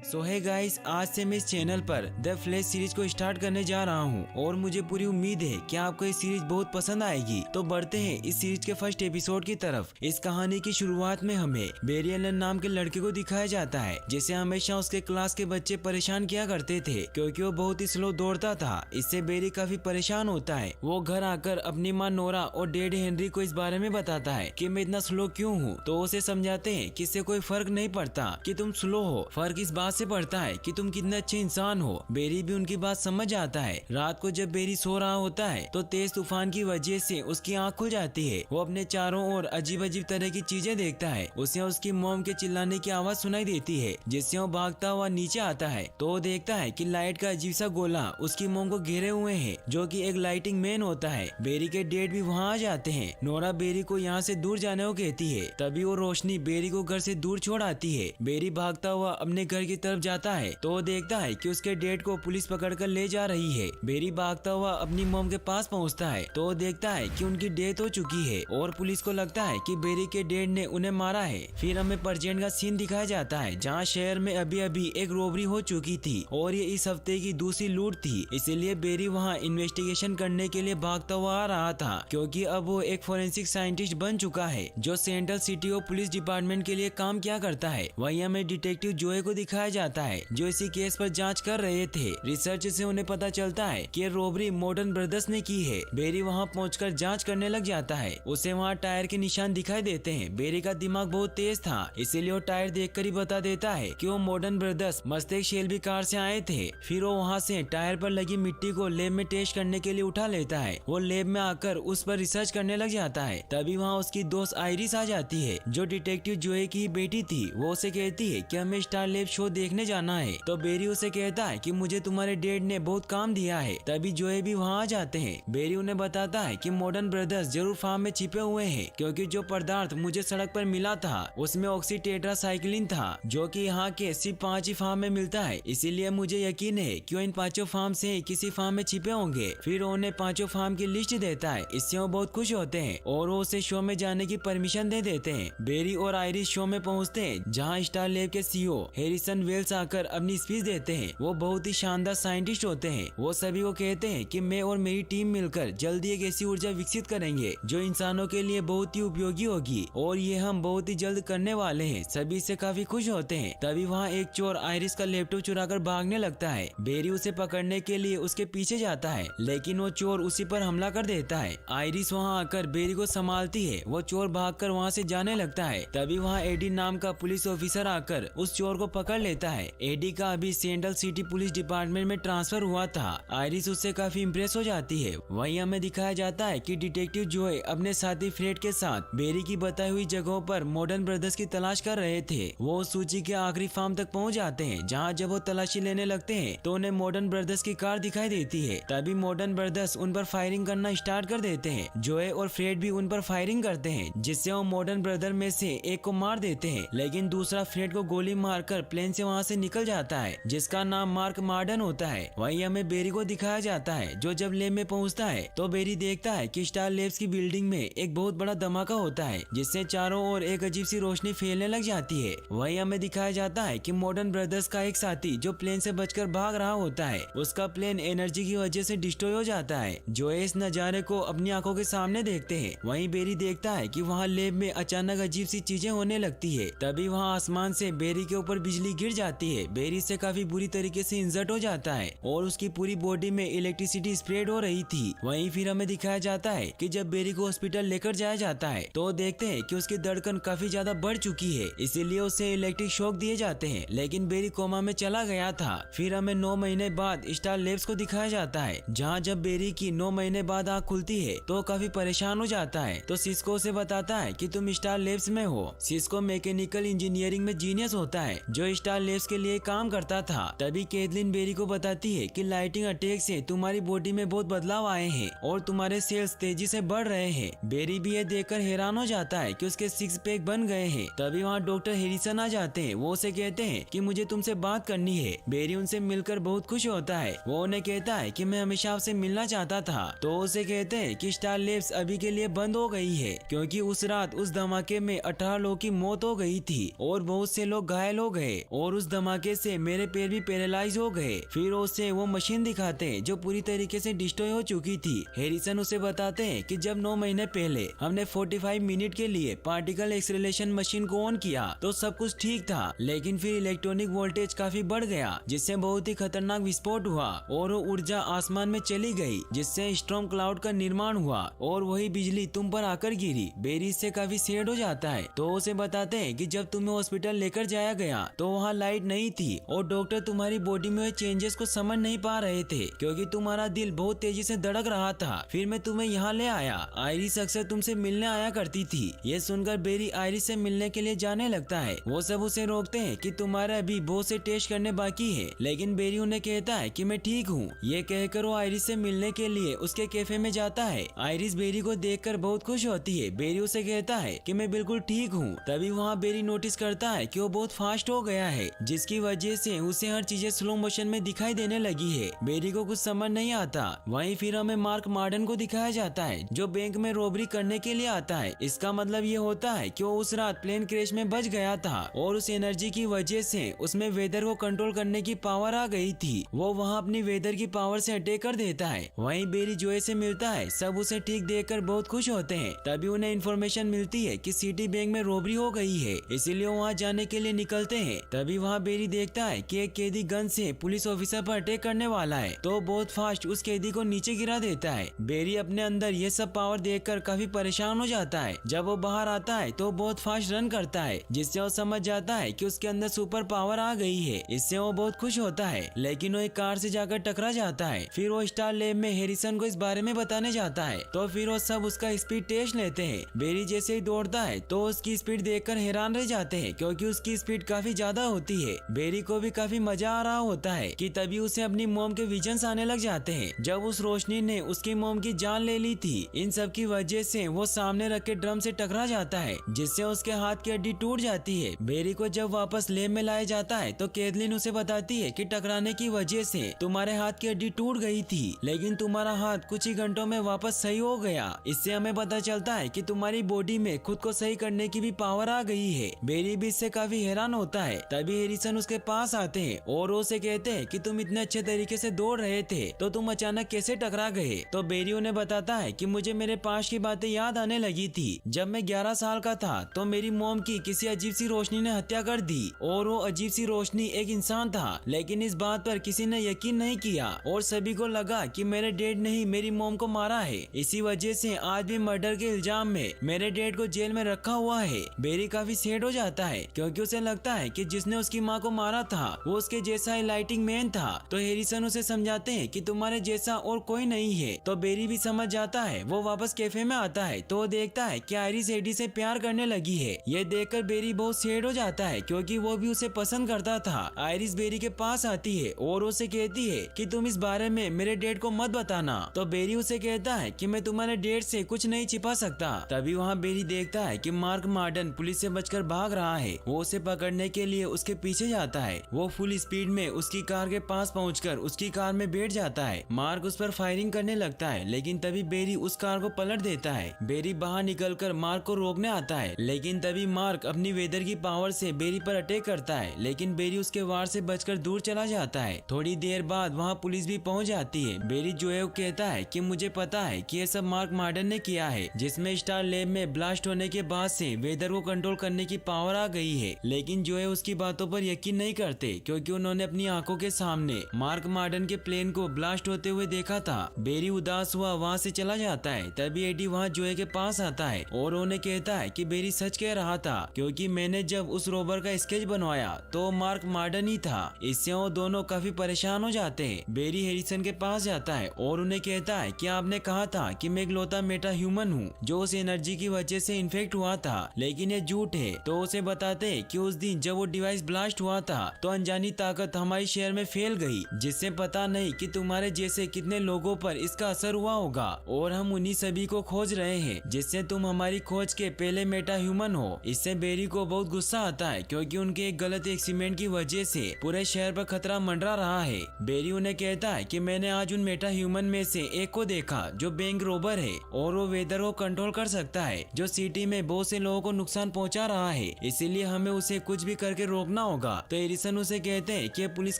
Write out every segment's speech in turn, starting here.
सो है गाइस, आज से मैं इस चैनल पर द फ्लैश सीरीज को स्टार्ट करने जा रहा हूँ और मुझे पूरी उम्मीद है कि आपको ये सीरीज बहुत पसंद आएगी। तो बढ़ते हैं इस सीरीज के फर्स्ट एपिसोड की तरफ। इस कहानी की शुरुआत में हमें बेरी एलन नाम के लड़के को दिखाया जाता है जिसे हमेशा उसके क्लास के बच्चे परेशान किया करते थे क्योंकि वो बहुत ही स्लो दौड़ता था। इससे बेरी काफी परेशान होता है। वो घर आकर अपनी माँ नोरा और डैडी हेनरी को इस बारे में बताता है कि मैं इतना स्लो क्यों हूँ। तो उसे समझाते हैं कि इससे कोई फर्क नहीं पड़ता कि तुम स्लो हो, फर्क इस बात से पड़ता है कि तुम कितने अच्छे इंसान हो। बेरी भी उनकी बात समझ आता है। रात को जब बेरी सो रहा होता है तो तेज तूफान की वजह से उसकी आंख खुल जाती है। वो अपने चारों ओर अजीब अजीब तरह की चीजें देखता है। उसे उसकी मॉम के चिल्लाने की आवाज सुनाई देती है जिससे वो भागता हुआ नीचे आता है तो वो देखता है कि लाइट का अजीब सा गोला उसकी मॉम को घेरे हुए है जो कि एक लाइटिंग मैन होता है। बेरी के डैड भी वहाँ आ जाते हैं। नोरा बेरी को यहाँ से दूर जाने को कहती है। तभी वो रोशनी बेरी को घर से दूर छोड़ आती है। बेरी भागता हुआ अपने घर की तरफ जाता है तो वो देखता है कि उसके डैड को पुलिस पकड़कर ले जा रही है। बेरी भागता हुआ अपनी मॉम के पास पहुंचता है तो वो देखता है कि उनकी डेथ हो चुकी है और पुलिस को लगता है कि बेरी के डैड ने उन्हें मारा है। फिर हमें प्रेजेंट का सीन दिखाया जाता है जहाँ शहर में अभी अभी एक रोबरी हो चुकी थी और ये इस हफ्ते की दूसरी लूट थी। इसीलिए बेरी वहाँ इन्वेस्टिगेशन करने के लिए भागता हुआ आ रहा था क्योंकि अब वो एक फोरेंसिक साइंटिस्ट बन चुका है जो सेंट्रल सिटी और पुलिस डिपार्टमेंट के लिए काम किया करता है। वहीं हमें डिटेक्टिव जोए को दिखाया जाता है जो इसी केस पर जांच कर रहे थे। रिसर्च से उन्हें पता चलता है कि रोबरी मॉडर्न ब्रदर्स ने की है। बेरी वहां पहुंचकर जांच करने लग जाता है। उसे वहां टायर के निशान दिखाई देते हैं। बेरी का दिमाग बहुत तेज था इसीलिए वो टायर देखकर ही बता देता है कि वो modern brothers Mastek Shelby car से आए थे। फिर वो वहाँ से टायर पर लगी मिट्टी को लैब में टेस्ट करने के लिए उठा लेता है। वो लैब में आकर उस पर रिसर्च करने लग जाता है। तभी वहाँ उसकी दोस्त आयरिस आ जाती है जो डिटेक्टिव जोए की बेटी थी। वो उसे कहती है कि हमें स्टार लैब शो देखने जाना है। तो बेरी उसे कहता है कि मुझे तुम्हारे डैड ने बहुत काम दिया है। तभी जोए भी वहाँ आ जाते हैं। बेरी उन्हें बताता है कि मॉडर्न ब्रदर्स जरूर फार्म में छिपे हुए हैं क्योंकि जो पदार्थ मुझे सड़क पर मिला था उसमें ऑक्सीटेट्रासाइक्लिन था जो कि यहाँ के सिर्फ 5 ही फार्म में मिलता है। इसीलिए मुझे यकीन है कि वो इन 5 फार्म से किसी फार्म में छिपे होंगे। फिर उन्हें 5 फार्म की लिस्ट देता है। इससे वो बहुत खुश होते हैं और वो उसे शो में जाने की परमिशन दे देते हैं। बेरी और आयरिस शो में पहुँचते हैं जहाँ स्टार लैब के सीईओ हैरिसन वेल्स आकर अपनी स्पीच देते हैं। वो बहुत ही शानदार साइंटिस्ट होते हैं। वो सभी को कहते हैं कि मैं और मेरी टीम मिलकर जल्दी एक ऐसी ऊर्जा विकसित करेंगे जो इंसानों के लिए बहुत ही उपयोगी होगी और ये हम बहुत ही जल्द करने वाले हैं। सभी से काफी खुश होते हैं। तभी वहाँ एक चोर आयरिस का लैपटॉप चुराकर भागने लगता है। बेरी उसे पकड़ने के लिए उसके पीछे जाता है लेकिन वो चोर उसी पर हमला कर देता है। आयरिस वहाँ आकर बेरी को संभालती है। वो चोर भागकर वहाँ से जाने लगता है। तभी वहाँ एडी नाम का पुलिस ऑफिसर आकर उस चोर को पकड़ लेता है। एडी का अभी सेंट्रल सिटी पुलिस डिपार्टमेंट में ट्रांसफर हुआ था। आयरिस उससे काफी इम्प्रेस हो जाती है। वहीं हमें दिखाया जाता है कि डिटेक्टिव जोए अपने साथी फ्रेड के साथ बेरी की बताई हुई जगहों पर मॉडर्न ब्रदर्स की तलाश कर रहे थे। वो उस सूची के आखिरी फार्म तक पहुंच जाते हैं जहां जब वो तलाशी लेने लगते हैं तो उन्हें मॉडर्न ब्रदर्स की कार दिखाई देती है। तभी मॉडर्न ब्रदर्स उन पर फायरिंग करना स्टार्ट कर देते हैं। जोए और फ्रेड भी उन पर फायरिंग करते हैं जिससे वो मॉडर्न ब्रदर में से एक को मार देते हैं लेकिन दूसरा फ्रेड को गोली मारकर प्लेन से वहाँ से निकल जाता है जिसका नाम मार्क मार्डन होता है। वहीं हमें बेरी को दिखाया जाता है जो जब लैब में पहुंचता है तो बेरी देखता है कि स्टार लैब्स की बिल्डिंग में एक बहुत बड़ा धमाका होता है जिससे चारों ओर एक अजीब सी रोशनी फैलने लग जाती है। वहीं हमें दिखाया जाता है कि मॉडर्न ब्रदर्स का एक साथी जो प्लेन से बचकर भाग रहा होता है उसका प्लेन एनर्जी की वजह से डिस्ट्रॉय हो जाता है। जो इस नजारे को अपनी आंखों के सामने देखते हैं। वहीं बेरी देखता है कि वहाँ लैब में अचानक अजीब सी चीजें होने लगती है। तभी वहाँ आसमान से बेरी के ऊपर बिजली गिर जाती है। बेरी से काफी बुरी तरीके से इंजर्ड हो जाता है और उसकी पूरी बॉडी में इलेक्ट्रिसिटी स्प्रेड हो रही थी। वहीं फिर हमें दिखाया जाता है कि जब बेरी को हॉस्पिटल लेकर जाया जाता है तो देखते हैं कि उसकी धड़कन काफी ज्यादा बढ़ चुकी है इसीलिए उसे इलेक्ट्रिक शॉक दिए जाते हैं लेकिन बेरी कोमा में चला गया था। फिर हमें 9 महीने बाद स्टार लैब्स को दिखाया जाता है जहाँ जब बेरी की 9 महीने बाद आँख खुलती है तो काफी परेशान हो जाता है। तो सिस्को उसे बताता है कि तुम स्टार लैब्स में हो। सिस्को मैकेनिकल इंजीनियरिंग में जीनियस होता है जो स्टार लैब्स के लिए काम करता था। तभी कैथलीन बेरी को बताती है कि लाइटिंग अटैक से तुम्हारी बॉडी में बहुत बदलाव आए हैं और तुम्हारे सेल्स तेजी से बढ़ रहे हैं। बेरी भी ये देखकर हैरान हो जाता है कि उसके 6 पैक बन गए हैं। तभी वहाँ डॉक्टर हैरिसन आ जाते हैं। वो उसे कहते हैं कि मुझे तुमसे बात करनी है। बेरी उनसे मिलकर बहुत खुश होता है। वो उन्हें कहता है कि मैं हमेशा आपसे मिलना चाहता था। तो उसे कहते हैं कि स्टार लैब्स अभी के लिए बंद हो गई है क्योंकि उस रात उस धमाके में 18 लोगों की मौत हो गई थी और बहुत से लोग घायल हो गए और और उस धमाके से मेरे पैर भी पैरालाइज हो गए। फिर उसे वो मशीन दिखाते हैं जो पूरी तरीके से डिस्ट्रॉय हो चुकी थी। हैरिसन उसे बताते हैं कि जब 9 महीने पहले हमने 45 मिनट के लिए पार्टिकल एक्सेलरेशन मशीन को ऑन किया तो सब कुछ ठीक था, लेकिन फिर इलेक्ट्रॉनिक वोल्टेज काफी बढ़ गया जिससे बहुत ही खतरनाक विस्फोट हुआ और वो ऊर्जा आसमान में चली गई जिससे स्टॉर्म क्लाउड का निर्माण हुआ और वही बिजली तुम पर आकर गिरी। बेरी इससे काफी सैड हो जाता है तो उसे बताते हैं कि जब तुम्हें हॉस्पिटल लेकर जाया गया तो वहाँ लाइट नहीं थी और डॉक्टर तुम्हारी बॉडी में हुए चेंजेस को समझ नहीं पा रहे थे क्योंकि तुम्हारा दिल बहुत तेजी से धड़क रहा था। फिर मैं तुम्हें यहाँ ले आया। आयरिस अक्सर तुमसे मिलने आया करती थी। ये सुनकर बेरी आयरिस से मिलने के लिए जाने लगता है। वो सब उसे रोकते हैं कि तुम्हारा अभी बहुत से टेस्ट करने बाकी है, लेकिन बेरी उन्हें कहता है कि मैं ठीक हूँ। ये कहकर वो आयरिस से मिलने के लिए उसके कैफे में जाता है। आयरिस बेरी को देखकर बहुत खुश होती है। बेरी उसे कहता है कि मैं बिल्कुल ठीक हूँ। तभी वहाँ बेरी नोटिस करता है कि वो बहुत फास्ट हो गया है जिसकी वजह से उसे हर चीजें स्लो मोशन में दिखाई देने लगी है। बेरी को कुछ समझ नहीं आता। वहीं फिर हमें मार्क मार्डन को दिखाया जाता है जो बैंक में रॉबरी करने के लिए आता है। इसका मतलब ये होता है कि वो उस रात प्लेन क्रैश में बच गया था और उस एनर्जी की वजह से उसमें वेदर को कंट्रोल करने की पावर आ गई थी। वो वहाँ अपनी वेदर की पावर से अटैक कर देता है। वहीं बेरी जोए से मिलता है। सब उसे ठीक देखकर बहुत खुश होते हैं। तभी उन्हें इन्फॉर्मेशन मिलती है कि सिटी बैंक में रॉबरी हो गई है, इसीलिए वहाँ जाने के लिए निकलते हैं। तभी वहाँ बेरी देखता है कि एक कैदी गन से पुलिस ऑफिसर पर अटैक करने वाला है तो बहुत फास्ट उस कैदी को नीचे गिरा देता है। बेरी अपने अंदर ये सब पावर देखकर काफी परेशान हो जाता है। जब वो बाहर आता है तो बहुत फास्ट रन करता है जिससे वो समझ जाता है कि उसके अंदर सुपर पावर आ गई है। इससे वो बहुत खुश होता है, लेकिन वो एक कार से जाकर टकरा जाता है। फिर वो स्टार लैब में हैरिसन को इस बारे में बताने जाता है तो फिर वो सब उसका स्पीड टेस्ट लेते हैं। बेरी जैसे ही दौड़ता है तो उसकी स्पीड देखकर हैरान रह जाते हैं क्योंकि उसकी स्पीड काफी ज्यादा होती है। बेरी को भी काफी मजा आ रहा होता है कि तभी उसे अपनी मॉम के विजन्स आने लग जाते हैं जब उस रोशनी ने उसकी मॉम की जान ले ली थी। इन सब की वजह से वो सामने रखे ड्रम से टकरा जाता है जिससे उसके हाथ की हड्डी टूट जाती है। बेरी को जब वापस लैब में लाया जाता है तो कैथलीन उसे बताती है कि टकराने की वजह से तुम्हारे हाथ की हड्डी टूट गई थी, लेकिन तुम्हारा हाथ कुछ ही घंटों में वापस सही हो गया। इससे हमें पता चलता है कि तुम्हारी बॉडी में खुद को सही करने की भी पावर आ गई है। बेरी भी इससे काफी हैरान होता है। तभी हैरिसन उसके पास आते हैं और उसे कहते हैं कि तुम इतने अच्छे तरीके से दौड़ रहे थे तो तुम अचानक कैसे टकरा गए। तो बेरी उन्हें बताता है कि मुझे मेरे पास की बातें याद आने लगी थी। जब मैं 11 साल का था तो मेरी मॉम की किसी अजीब सी रोशनी ने हत्या कर दी और वो अजीब सी रोशनी एक इंसान था, लेकिन इस बात पर किसी ने यकीन नहीं किया और सभी को लगा कि मेरे डैड ने ही मेरी मॉम को मारा है। इसी वजह से आज भी मर्डर के इल्जाम में मेरे डैड को जेल में रखा हुआ है। बेरी काफी सैड हो जाता है क्योंकि उसे लगता है कि जिसने उसकी माँ को मारा था वो उसके जैसा ही लाइटिंग मैन था। तो हैरिसन उसे समझाते हैं कि तुम्हारे जैसा और कोई नहीं है। तो बेरी भी समझ जाता है। वो वापस कैफे में आता है तो वो देखता है कि आयरिस एडी से प्यार करने लगी है। ये देखकर बेरी बहुत सैड हो जाता है क्योंकि वो भी उसे पसंद करता था। आयरिस बेरी के पास आती है और उसे कहती है कि तुम इस बारे में मेरे डैड को मत बताना। तो बेरी उसे कहता है कि मैं तुम्हारे डैड से कुछ नहीं छिपा सकता। तभी वहाँ बेरी देखता है कि मार्क मार्डन पुलिस से बचकर भाग रहा है। वो उसे पकड़ने के लिए उसके पीछे जाता है। वो फुल स्पीड में उसकी कार के पास पहुंचकर उसकी कार में बैठ जाता है। मार्क उस पर फायरिंग करने लगता है, लेकिन तभी बेरी उस कार को पलट देता है। बेरी बाहर निकलकर मार्क को रोकने आता है, लेकिन तभी मार्क अपनी वेदर की पावर से बेरी पर अटैक करता है, लेकिन बेरी उसके वार से बचकर दूर चला जाता है। थोड़ी देर बाद वहाँ पुलिस भी पहुँच जाती है। बेरी जोए को कहता है कि मुझे पता है कि ये सब मार्क मार्डन ने किया है, जिसमें स्टार लैब में ब्लास्ट होने के बाद से वेदर को कंट्रोल करने की पावर आ गई है। लेकिन जोए उसकी बातों पर यकीन नहीं करते क्योंकि उन्होंने अपनी आंखों के सामने मार्क मार्डन के प्लेन को ब्लास्ट होते हुए देखा था। बेरी उदास हुआ वहाँ से चला जाता है। तभी एडी वहाँ जोए के पास आता है और उन्हें कहता है कि बेरी सच कह रहा था क्योंकि मैंने जब उस रोबर का स्केच बनवाया तो मार्क मार्डन ही था। इससे वो दोनों काफी परेशान हो जाते हैं। बेरी हैरिसन के पास जाता है और उन्हें कहता है कि आपने कहा था कि मैं इकलौता मेटा ह्यूमन हूँ जो उस एनर्जी की वजह से इन्फेक्ट हुआ था, लेकिन ये झूठ है। तो उसे बताते हैं कि उस दिन जब वो डिवाइस ब्लास्ट हुआ था तो अनजानी ताकत हमारे शहर में फैल गई, जिससे पता नहीं कि तुम्हारे जैसे कितने लोगों पर इसका असर हुआ होगा और हम उन्हीं सभी को खोज रहे हैं जिससे तुम हमारी खोज के पहले मेटा ह्यूमन हो। इससे बेरी को बहुत गुस्सा आता है क्योंकि उनके एक गलत एक्सीडेंट की वजह से पूरे शहर पर खतरा मंडरा रहा है। बेरी उन्हें कहता है कि मैंने आज उन मेटा ह्यूमन में से एक को देखा जो बैंक रोबर है और वो वेदर को कंट्रोल कर सकता है जो सिटी में बहुत से लोगों को नुकसान पहुंचा रहा है, इसीलिए हमें उसे कुछ भी करके रोकना रोकना होगा। तो एरिसन उसे कहते हैं कि पुलिस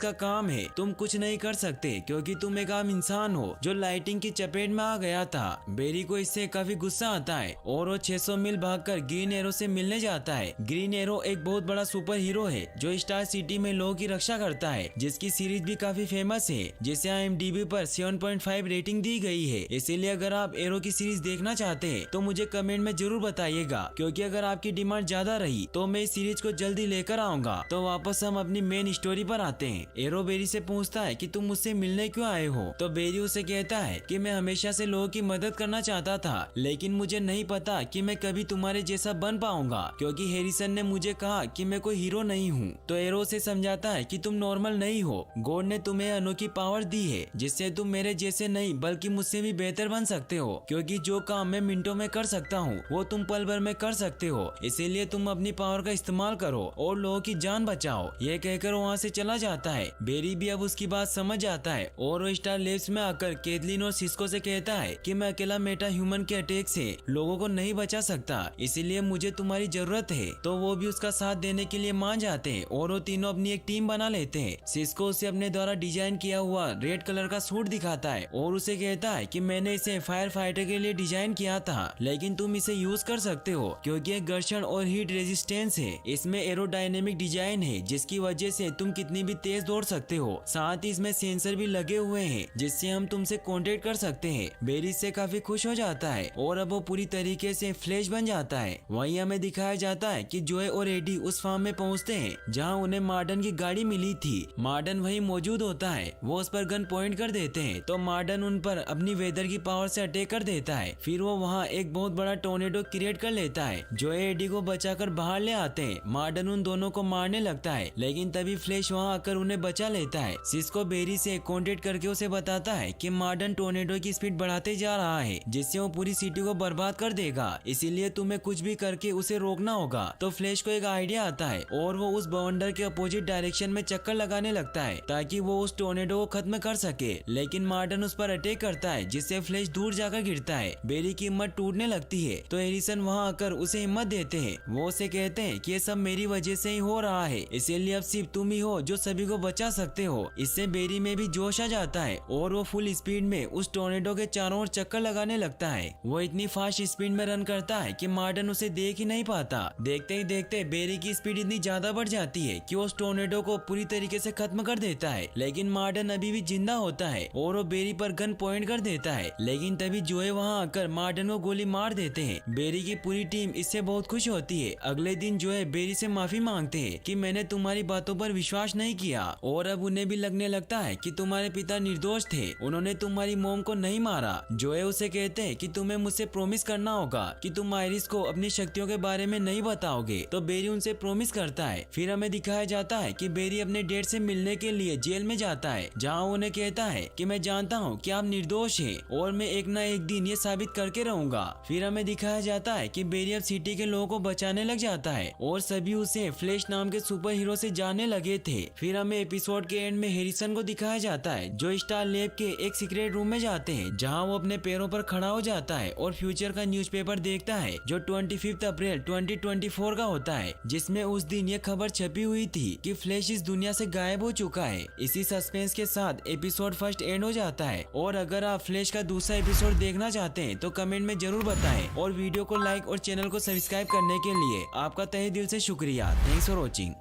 का काम है, तुम कुछ नहीं कर सकते क्योंकि तुम एक आम इंसान हो जो लाइटिंग की चपेट में आ गया था। बेरी को इससे काफी गुस्सा आता है और वो 600 मील भागकर ग्रीन एरो से मिलने जाता है। ग्रीन एरो एक बहुत बड़ा सुपर हीरो है जो स्टार सिटी में लोगों की रक्षा करता है, जिसकी सीरीज भी काफी फेमस है, जिसे IMDb पर 7.5 रेटिंग दी गई है। इसीलिए अगर आप एरो की सीरीज देखना चाहते हैं तो मुझे कमेंट में जरूर बताइएगा, क्योंकि अगर आपकी डिमांड ज्यादा रही तो मैं इस सीरीज को जल्दी लेकर आऊंगा। तो वापस हम अपनी मेन स्टोरी पर आते हैं। एरो बेरी से पूछता है कि तुम मुझसे मिलने क्यों आए हो। तो बेरी उसे कहता है कि मैं हमेशा से लोगों की मदद करना चाहता था, लेकिन मुझे नहीं पता कि मैं कभी तुम्हारे जैसा बन पाऊंगा, क्योंकि हैरिसन ने मुझे कहा कि मैं कोई हीरो नहीं हूँ। तो एरो से समझाता है कि तुम नॉर्मल नहीं हो, गॉड ने तुम्हें अनोखी पावर दी है जिससे तुम मेरे जैसे नहीं बल्कि मुझसे भी बेहतर बन सकते हो, क्योंकि जो काम मैं मिनटों में कर सकता हूँ वो तुम पल भर में कर सकते हो। इसीलिए तुम अपनी पावर का इस्तेमाल करो और लोगों की जान बचाओ। ये कहकर वहाँ से चला जाता है। बेरी भी अब उसकी बात समझ जाता है और वो स्टार लेब्स में आकर केथलीन और सिस्को से कहता है कि मैं अकेला मेटा ह्यूमन के अटैक से लोगों को नहीं बचा सकता, इसीलिए मुझे तुम्हारी जरूरत है। तो वो भी उसका साथ देने के लिए मान जाते हैं और वो तीनों अपनी एक टीम बना लेते हैं। सिस्को उसे अपने द्वारा डिजाइन किया हुआ रेड कलर का सूट दिखाता है और उसे कहता है कि मैंने इसे फायर फाइटर के लिए डिजाइन किया था, लेकिन तुम इसे यूज कर सकते हो क्योंकि ये घर्षण और हीट रेजिस्टेंस है। इसमें एरोडायनेमिक डिजाइन है जिसकी वजह से तुम कितनी भी तेज दौड़ सकते हो। साथ ही इसमें सेंसर भी लगे हुए हैं जिससे हम तुमसे कांटेक्ट कर सकते हैं। बेरी से काफी खुश हो जाता है और अब वो पूरी तरीके से फ्लैश बन जाता है। वहीं हमें दिखाया जाता है कि जोए और एडी उस फार्म में पहुंचते हैं जहां उन्हें मार्डन की गाड़ी मिली थी। मार्डन वहीं मौजूद होता है, वो उस पर गन पॉइंट कर देते हैं तो मार्डन उन पर अपनी वेदर की पावर से अटैक कर देता है। फिर वो वहाँ एक बहुत बड़ा टोर्नेडो क्रिएट कर लेता है। जोए एडी को बचाकर बाहर ले आते हैं। मार्डन उन दोनों को मारने लगता है, लेकिन तभी फ्लैश वहाँ आकर उन्हें बचा लेता है। सिस्को बेरी से कांटेक्ट करके उसे बताता है कि मार्डन टोर्नेडो की स्पीड बढ़ाते जा रहा है जिससे वो पूरी सिटी को बर्बाद कर देगा, इसीलिए तुम्हें कुछ भी करके उसे रोकना होगा। तो फ्लैश को एक आइडिया आता है और वो उस बवंडर के अपोजिट डायरेक्शन में चक्कर लगाने लगता है ताकि वो उस टोर्नेडो को खत्म कर सके, लेकिन मार्डन उस पर अटैक करता है जिससे फ्लैश दूर जाकर गिरता है। बेरी की हिम्मत टूटने लगती है तो हैरिसन वहाँ आकर उसे हिम्मत देते हैं। वो उसे कहते हैं कि ये सब मेरी वजह से ही हो रहा है, इसीलिए अब सिर्फ तुम ही हो जो सभी को बचा सकते हो। इससे बेरी में भी जोश आ जाता है और वो फुल स्पीड में उस टोर्नेडो के चारों ओर चक्कर लगाने लगता है। वो इतनी फास्ट स्पीड में रन करता है कि मार्डन उसे देख ही नहीं पाता। देखते ही देखते बेरी की स्पीड इतनी ज्यादा बढ़ जाती है कि वो उस टोर्नेडो को पूरी तरीके से खत्म कर देता है, लेकिन मार्डन अभी भी जिंदा होता है और वो बेरी पर गन पॉइंट कर देता है। लेकिन तभी जोए वहाँ आकर मार्डन को गोली मार देते हैं। बेरी की पूरी टीम इससे बहुत खुश होती है। अगले दिन जोए बेरी से माफी मांगते हैं कि मैंने तुम्हारी बातों पर विश्वास नहीं किया और अब उन्हें भी लगने लगता है कि तुम्हारे पिता निर्दोष थे, उन्होंने तुम्हारी मॉम को नहीं मारा। जोए उसे कहते हैं कि तुम्हें मुझसे प्रॉमिस करना होगा कि तुम आयरिस को अपनी शक्तियों के बारे में नहीं बताओगे। तो बेरी उनसे प्रॉमिस करता है। फिर हमें दिखाया जाता है कि बेरी अपने डैड से मिलने के लिए जेल में जाता है, जहाँ उन्हें कहता है कि मैं जानता हूँ कि आप निर्दोष हैं और मैं एक न एक दिन ये साबित करके रहूंगा। फिर हमें दिखाया जाता है कि बेरी अब सिटी के लोगों को बचाने लग जाता है और सभी उसे फ्लैश नाम के सुपर हीरो से जानने लगे थे। फिर हमें एपिसोड के एंड में हैरिसन को दिखाया जाता है जो स्टार लैब के एक सीक्रेट रूम में जाते हैं, जहाँ वो अपने पैरों पर खड़ा हो जाता है और फ्यूचर का न्यूज़पेपर देखता है जो 25 अप्रैल 2024 का होता है, जिसमें उस दिन ये खबर छपी हुई थी कि फ्लैश इस दुनिया से गायब हो चुका है। इसी सस्पेंस के साथ एपिसोड फर्स्ट एंड हो जाता है। और अगर आप फ्लैश का दूसरा एपिसोड देखना चाहते हैं तो कमेंट में जरूर बताएं और वीडियो को लाइक और चैनल को सब्सक्राइब करने के लिए आपका तहे दिल से शुक्रिया। Thanks for watching.